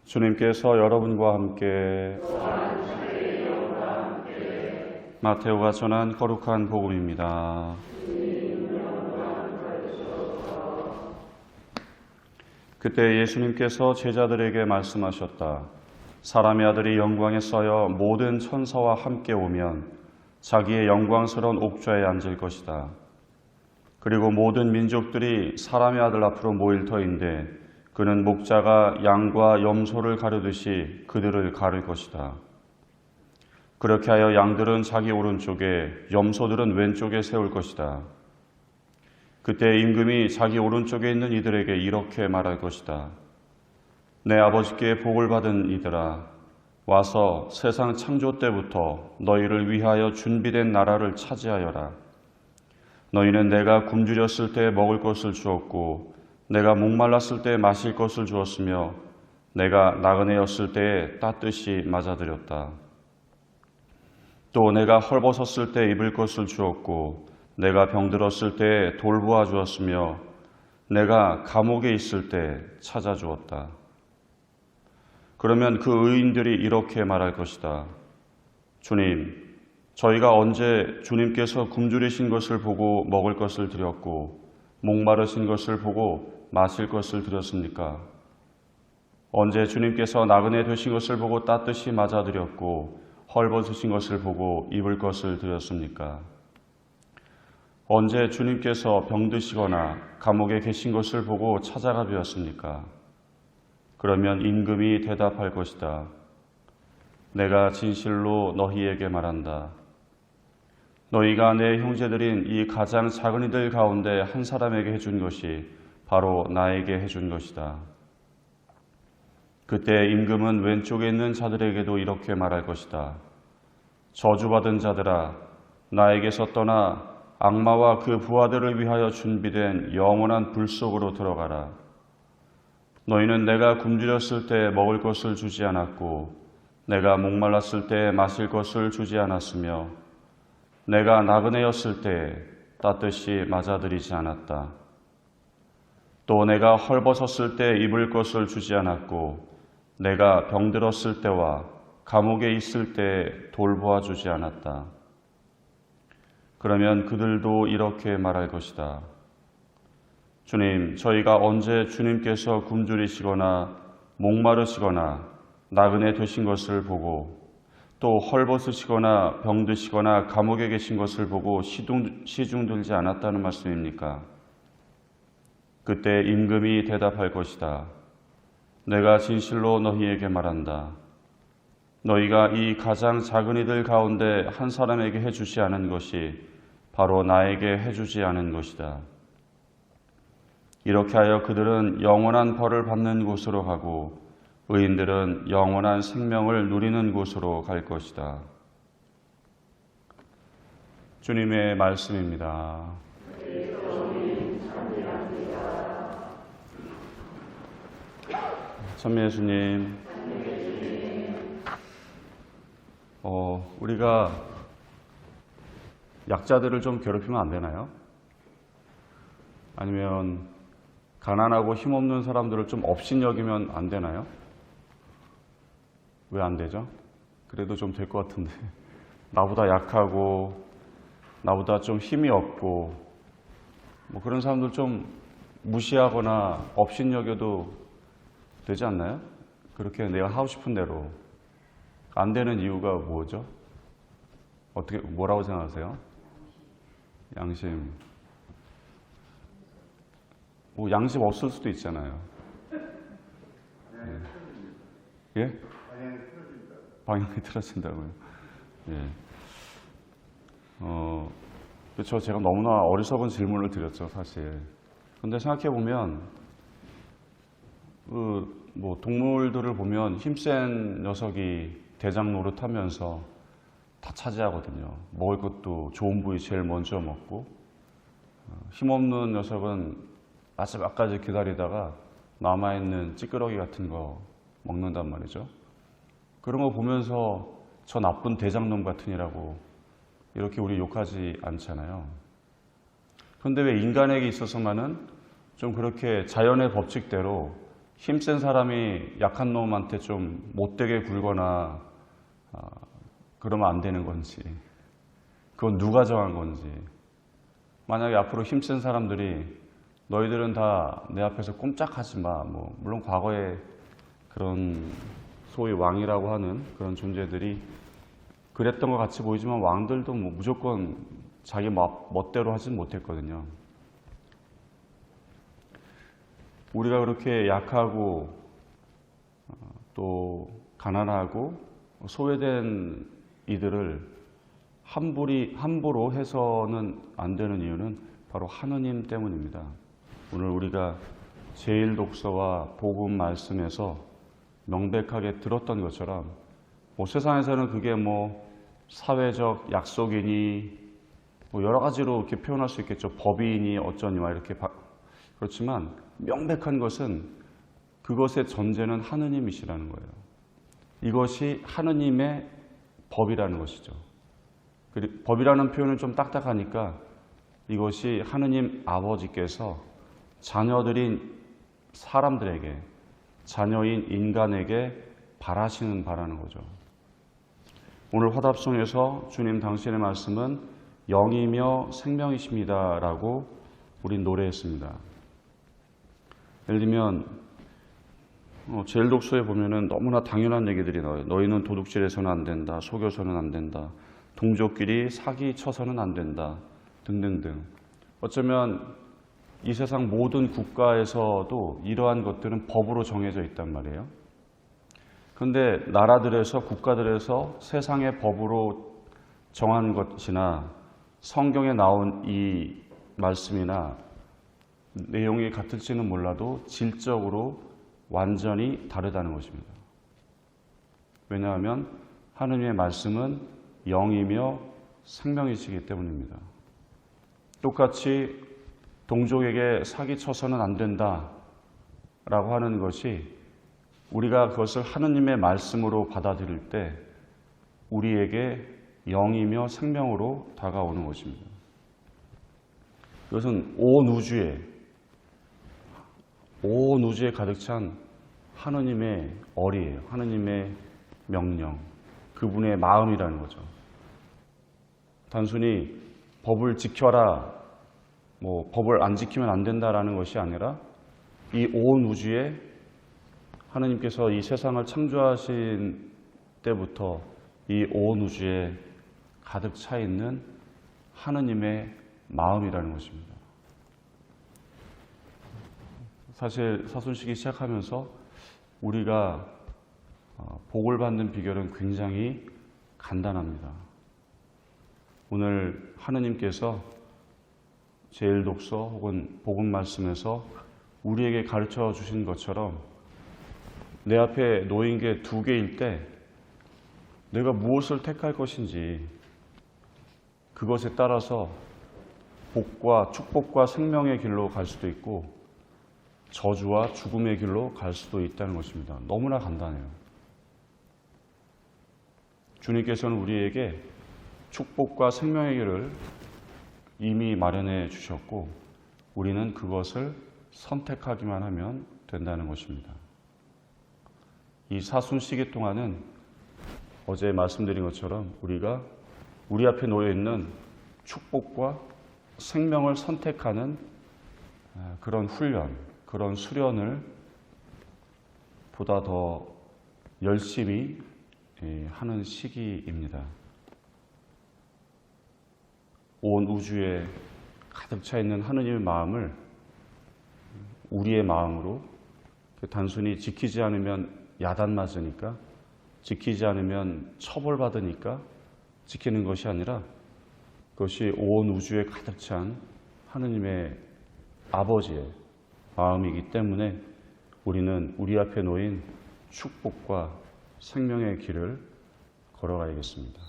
주님께서 여러분과 함께 마테오가 전한 거룩한 복음입니다. 그때 예수님께서 제자들에게 말씀하셨다. 사람의 아들이 영광에 쌓여 모든 천사와 함께 오면 자기의 영광스러운 옥좌에 앉을 것이다. 그리고 모든 민족들이 사람의 아들 앞으로 모일 터인데 그는 목자가 양과 염소를 가르듯이 그들을 가를 것이다. 그렇게 하여 양들은 자기 오른쪽에 염소들은 왼쪽에 세울 것이다. 그때 임금이 자기 오른쪽에 있는 이들에게 이렇게 말할 것이다. 내 아버지께 복을 받은 이들아, 와서 세상 창조 때부터 너희를 위하여 준비된 나라를 차지하여라. 너희는 내가 굶주렸을 때 먹을 것을 주었고 내가 목말랐을 때 마실 것을 주었으며 내가 나그네였을 때에 따뜻이 맞아들였다. 또 내가 헐벗었을 때 입을 것을 주었고 내가 병들었을 때 돌보아 주었으며 내가 감옥에 있을 때 찾아주었다. 그러면 그 의인들이 이렇게 말할 것이다. 주님, 저희가 언제 주님께서 굶주리신 것을 보고 먹을 것을 드렸고 목마르신 것을 보고 마실 것을 드렸습니까? 언제 주님께서 나그네 되신 것을 보고 따뜻이 맞아드렸고 헐벗으신 것을 보고 입을 것을 드렸습니까? 언제 주님께서 병드시거나 감옥에 계신 것을 보고 찾아가 뵈었습니까? 그러면 임금이 대답할 것이다. 내가 진실로 너희에게 말한다. 너희가 내 형제들인 이 가장 작은 이들 가운데 한 사람에게 해준 것이 바로 나에게 해준 것이다. 그때 임금은 왼쪽에 있는 자들에게도 이렇게 말할 것이다. 저주받은 자들아, 나에게서 떠나 악마와 그 부하들을 위하여 준비된 영원한 불 속으로 들어가라. 너희는 내가 굶주렸을 때 먹을 것을 주지 않았고 내가 목말랐을 때 마실 것을 주지 않았으며 내가 나그네였을 때 따뜻이 맞아들이지 않았다. 또 내가 헐벗었을 때 입을 것을 주지 않았고 내가 병들었을 때와 감옥에 있을 때 돌보아 주지 않았다. 그러면 그들도 이렇게 말할 것이다. 주님, 저희가 언제 주님께서 굶주리시거나 목마르시거나 나그네 되신 것을 보고 또 헐벗으시거나 병드시거나 감옥에 계신 것을 보고 시중 들지 않았다는 말씀입니까? 그때 임금이 대답할 것이다. 내가 진실로 너희에게 말한다. 너희가 이 가장 작은 이들 가운데 한 사람에게 해주지 않은 것이 바로 나에게 해주지 않은 것이다. 이렇게 하여 그들은 영원한 벌을 받는 곳으로 가고 의인들은 영원한 생명을 누리는 곳으로 갈 것이다. 주님의 말씀입니다. 찬미 예수님, 우리가 약자들을 좀 괴롭히면 안 되나요? 아니면 가난하고 힘없는 사람들을 좀 업신여기면 안 되나요? 왜 안 되죠? 그래도 좀 될 것 같은데. 나보다 약하고 나보다 좀 힘이 없고 뭐 그런 사람들 좀 무시하거나 업신여겨도 되지 않나요? 그렇게 내가 하고 싶은 대로. 안 되는 이유가 뭐죠? 뭐라고 생각하세요? 양심. 뭐 양심 없을 수도 있잖아요. 예? 예? 방향이 틀어진다고요. 예. 그렇죠. 제가 너무나 어리석은 질문을 드렸죠, 사실. 근데 생각해 보면, 뭐 동물들을 보면 힘센 녀석이 대장 노릇하면서 다 차지하거든요. 먹을 것도 좋은 부위 제일 먼저 먹고, 힘없는 녀석은 마지막까지 기다리다가 남아있는 찌끄러기 같은 거 먹는단 말이죠. 그런 거 보면서 저 나쁜 대장놈 같으니라고 이렇게 우리 욕하지 않잖아요. 그런데 왜 인간에게 있어서만은 좀 그렇게 자연의 법칙대로 힘센 사람이 약한 놈한테 좀 못되게 굴거나 그러면 안 되는 건지, 그건 누가 정한 건지. 만약에 앞으로 힘센 사람들이 너희들은 다 내 앞에서 꼼짝하지 마, 물론 과거에 그런 소위 왕이라고 하는 그런 존재들이 그랬던 것 같이 보이지만, 왕들도 무조건 자기 멋대로 하진 못했거든요. 우리가 그렇게 약하고 또 가난하고 소외된 이들을 함부로 해서는 안 되는 이유는 바로 하느님 때문입니다. 오늘 우리가 제1독서와 복음 말씀에서 명백하게 들었던 것처럼, 세상에서는 그게 사회적 약속이니 여러 가지로 이렇게 표현할 수 있겠죠. 법이니 어쩌니 이렇게. 그렇지만 명백한 것은 그것의 전제는 하느님이시라는 거예요. 이것이 하느님의 법이라는 것이죠. 법이라는 표현은 좀 딱딱하니까 이것이 하느님 아버지께서 자녀들인 사람들에게, 자녀인 인간에게 바라는 거죠. 오늘 화답송에서 주님 당신의 말씀은 영이며 생명이십니다 라고 우린 노래했습니다. 예를 들면 제1독서에 보면은 너무나 당연한 얘기들이 나와요. 너희는 도둑질해서는 안 된다, 속여서는 안 된다, 동족끼리 사기쳐서는 안 된다 등등등. 어쩌면 이 세상 모든 국가에서도 이러한 것들은 법으로 정해져 있단 말이에요. 그런데 나라들에서, 국가들에서 세상의 법으로 정한 것이나 성경에 나온 이 말씀이나 내용이 같을지는 몰라도 질적으로 완전히 다르다는 것입니다. 왜냐하면 하느님의 말씀은 영이며 생명이시기 때문입니다. 똑같이 동족에게 사기쳐서는 안 된다라고 하는 것이, 우리가 그것을 하느님의 말씀으로 받아들일 때 우리에게 영이며 생명으로 다가오는 것입니다. 이것은 온 우주에 가득 찬 하느님의 어리예요. 하느님의 명령, 그분의 마음이라는 거죠. 단순히 법을 지켜라, 법을 안 지키면 안 된다라는 것이 아니라, 이 온 우주에 하느님께서 이 세상을 창조하신 때부터 이 온 우주에 가득 차 있는 하느님의 마음이라는 것입니다. 사실 사순식이 시작하면서 우리가 복을 받는 비결은 굉장히 간단합니다. 오늘 하느님께서 제1독서 혹은 복음 말씀에서 우리에게 가르쳐 주신 것처럼, 내 앞에 놓인 게 두 개일 때 내가 무엇을 택할 것인지, 그것에 따라서 복과 축복과 생명의 길로 갈 수도 있고 저주와 죽음의 길로 갈 수도 있다는 것입니다. 너무나 간단해요. 주님께서는 우리에게 축복과 생명의 길을 이미 마련해 주셨고, 우리는 그것을 선택하기만 하면 된다는 것입니다. 이 사순 시기 동안은 어제 말씀드린 것처럼 우리가 우리 앞에 놓여 있는 축복과 생명을 선택하는 그런 훈련, 그런 수련을 보다 더 열심히 하는 시기입니다. 온 우주에 가득 차 있는 하느님의 마음을 우리의 마음으로, 단순히 지키지 않으면 야단 맞으니까, 지키지 않으면 처벌받으니까 지키는 것이 아니라, 그것이 온 우주에 가득 찬 하느님의 아버지의 마음이기 때문에 우리는 우리 앞에 놓인 축복과 생명의 길을 걸어가야겠습니다.